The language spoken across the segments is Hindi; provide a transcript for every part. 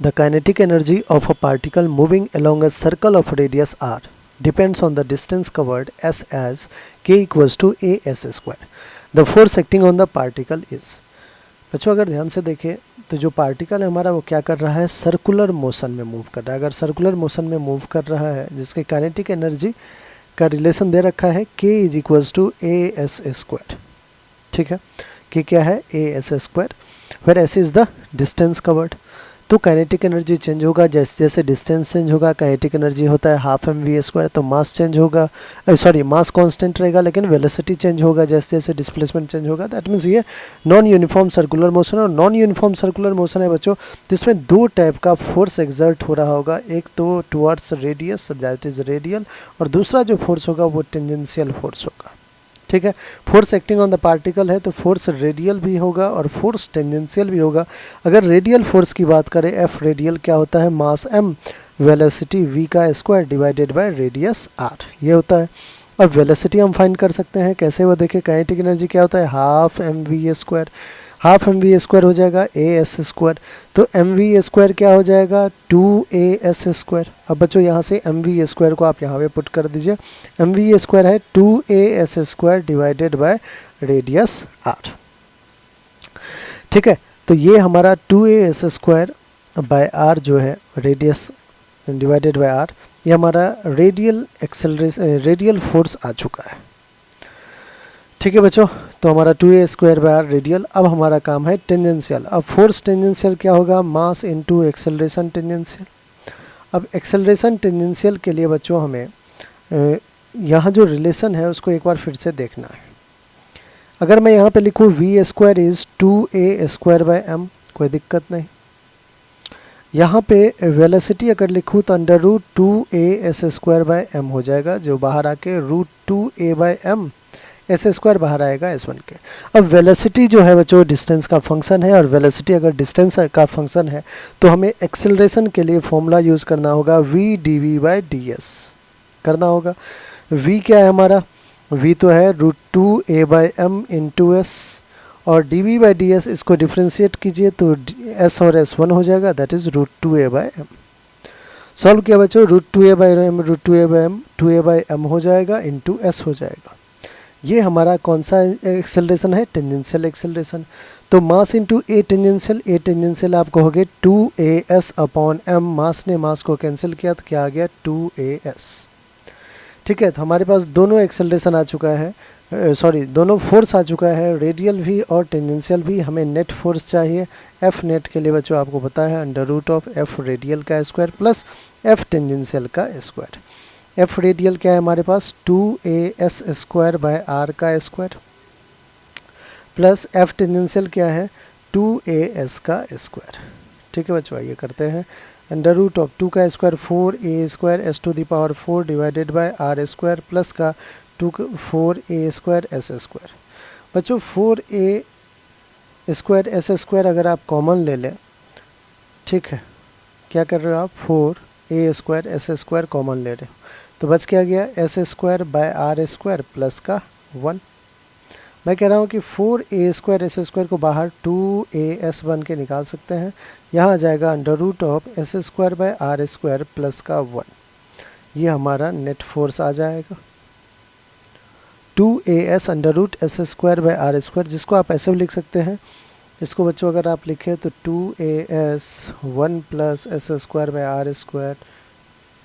The kinetic energy of a particle moving along a circle of radius r depends on the distance covered s as k equals to a s square. The force acting on the particle is. बच्चों अगर ध्यान से देखें तो जो पार्टिकल है हमारा वो क्या कर रहा है, सर्कुलर मोशन में मूव कर रहा है. अगर सर्कुलर मोशन में मूव कर रहा है जिसके काइनेटिक एनर्जी का रिलेशन दे रखा है k is equals to A S square. ठीक है, k क्या है, A S square, where S is the distance covered. तो काइनेटिक एनर्जी चेंज होगा जैसे जैसे डिस्टेंस चेंज होगा. काइनेटिक एनर्जी होता है हाफ एम वी स्क्वायर, तो मास चेंज होगा, सॉरी मास कांस्टेंट रहेगा लेकिन वेलोसिटी चेंज होगा जैसे जैसे डिस्प्लेसमेंट चेंज होगा. दैट मीन्स ये नॉन यूनिफॉर्म सर्कुलर मोशन. और नॉन यूनिफॉर्म सर्कुलर मोशन है बच्चों जिसमें दो टाइप का फोर्स एक्सर्ट हो रहा होगा. एक तो towards radius that is radial, और दूसरा जो फोर्स होगा वो टेंजेंशियल फोर्स होगा. ठीक है, force acting on the particle है तो फोर्स रेडियल भी होगा और फोर्स टेंजेंशियल भी होगा. अगर रेडियल फोर्स की बात करें, एफ रेडियल क्या होता है, मास m, वेलोसिटी v का square divided by radius r, ये होता है. अब वेलोसिटी हम फाइंड कर सकते हैं कैसे, वो देखें. काइनेटिक एनर्जी क्या होता है, half M V square. Half M V square हो जाएगा ए एस स्क्वायर, तो एम वी स्क्वायर क्या हो जाएगा, 2as स्क्वायर. अब बच्चों यहाँ से एम वी स्क्वायर को आप यहाँ पे पुट कर दीजिए. एम वी स्क्वायर है 2as square divided by radius r. ठीक है, तो ये हमारा 2as स्क्वायर बाय r जो है रेडियस डिवाइडेड बाय r, ये हमारा रेडियल एक्सेलरेशन रेडियल फोर्स आ चुका है. ठीक है बच्चों, तो हमारा 2a square by r radial. अब हमारा काम है टेंजेंशियल. अब फोर्स टेंजेंशियल क्या होगा, मास इनटू एक्सेलरेशन टेंजेंशियल. अब एक्सेलरेशन टेंजेंशियल के लिए बच्चों हमें यहाँ जो रिलेशन है उसको एक बार फिर से देखना है. अगर मैं यहाँ पे लिखूँ v square is 2a square by m, कोई दिक्कत नहीं. यहाँ पे वेलोसिटी अगर लिखूँ तो under root 2as square by m हो जाएगा, जो बाहर आके root 2a by m S square बाहर आएगा एस वन के. अब वेलोसिटी जो है बच्चों डिस्टेंस का फंक्शन है, और वेलोसिटी अगर डिस्टेंस का फंक्शन है तो हमें एक्सेलरेशन के लिए फॉर्मूला यूज़ करना होगा v d v by d s करना होगा. v क्या है हमारा, v तो है root 2a by m into s, और d v by d s इसको डिफ्रेंशिएट कीजिए तो s और s1 हो जाएगा, that is root 2a by m. Solve किया बच्चों, root 2a by m root 2a by m 2a by m हो जाएगा इंटू s हो जाएगा. ये हमारा कौन सा एक्सेलरेशन है, टेंजेंशियल एक्सेलरेशन. तो मास इंटू ए टेंजेंशियल आप कहोगे 2as अपॉन m. मास ने मास को कैंसिल किया तो क्या आ गया, 2as. ठीक है, तो हमारे पास दोनों एक्सेलरेशन आ चुका है, सॉरी दोनों फोर्स आ चुका है, रेडियल भी और टेंजेंशियल भी. हमें नेट फोर्स चाहिए. एफ नेट के लिए बच्चों आपको पता है under root of F radial का स्क्वायर प्लस एफ टेंजेंशियल का स्क्वायर. एफ रेडियल क्या है हमारे पास, 2as स्क्वायर बाय r का स्क्वायर, प्लस एफ टेंजेंशियल क्या है, 2as का स्क्वायर. ठीक है बच्चों, आइए करते हैं. अंडर रूट ऑफ 2 का square 4a square S to the power 4 divided by r square plus का 4a स्क्वायर एस स्क्वायर. बच्चों 4a स्क्वायर एस स्क्वायर अगर आप कॉमन ले लें, ठीक है, क्या कर रहे हो आप, 4a square S square common ले रहे हो, तो बच क्या गया, S square by R square plus का 1. मैं कह रहा हूँ कि 4a स्क्वायर एस स्क्वायर को बाहर 2as बन के निकाल सकते हैं. यहाँ आ जाएगा under root of S square by R square plus का 1. ये हमारा नेट फोर्स आ जाएगा 2as under root S square by R square, जिसको आप ऐसे भी लिख सकते हैं. इसको बच्चों अगर आप लिखें तो 2as 1 plus S square by R square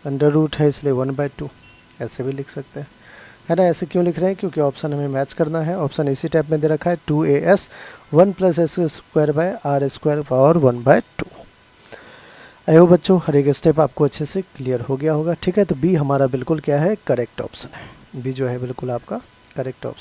under root है इसलिए 1/2, ऐसे भी लिख सकते हैं, है ना. ऐसे क्यों लिख रहे हैं, क्योंकि ऑप्शन हमें मैच करना है. ऑप्शन इसी टाइप में दे रखा है 2as 1 plus S square by R square power 1/2. I hope बच्चों हर एक स्टेप आपको अच्छे से क्लियर हो गया होगा. ठीक है, तो बी हमारा बिल्कुल क्या है, करेक्ट ऑप्शन है. बी जो है बिल्कुल आपका करेक्ट ऑप्शन.